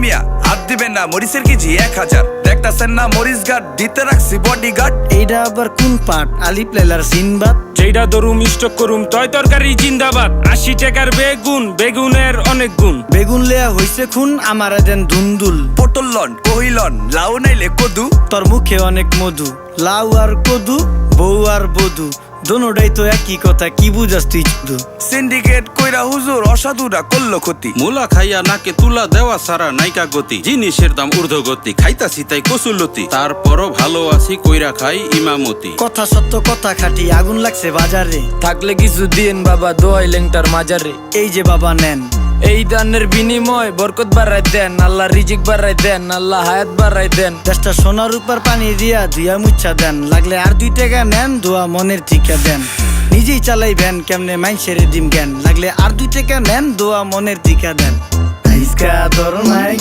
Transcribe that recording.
মিয়া হাত দিবেন না, মরিচের কেজি 1000। দেখতাছেন না মরিচ গার্ড দিতে রাখছি বডিগার্ড। এইটা আবার কোন পাট? আলিপ লাইলার সিনবাদ। যেইটা ধরুম স্টক করুম তয় তরকারি জিন্দাবাদ। 80 টাকার বেগুন, বেগুনের অনেক গুণ। বেগুন লেয়া হইছে খুন, আমারে দেন ধুন্দুল। পটল লন, কহিলন, লাউ নাইলে কদু। তোর মুখে অনেক মধু, লাউ আর কদু, বউ আর বধু, দোনোটাই তো একই কথা, কি বুঝাস তুই শুধু? সিন্ডিকেট কইরা হুজুর অসাধুরা করলো ক্ষতি। মুলা খাইয়া নাকে তুলা দেওয়া সারা নাইকা গতি। জিনিসের দাম ঊর্ধ্বগতি, খাইতাছি তাই কসুলতি। তারপরও ভালো আছি কইরা খাই ইমামতি। কথা সত্য কথা খাটি, আগুন লাগছে বাজারে। থাকলে কিছু দিন বাবা, দোয়াই লেংটার মাজারে। এই যে বাবা নেন, এই দানের বিনিময় বরকত বাড়াই দেন, আল্লাহ রিজিক বাড়াই দেন, আল্লাহ হায়াত বাড়াই দেন। দেশটা সোনার উপর পানি দিয়া ধুইয়া মুচ্ছা দেন। লাগলে আর 2 টাকা নেন, দোয়া মনের ঠিকা দেন। নিজেই চালাই ভ্যান, কেমনে মাইনছেরে দিম জ্ঞান। লাগলে আর 2 টাকা নেন, দোয়া মনের ঠিকা দেন। আইসকা তোর নাই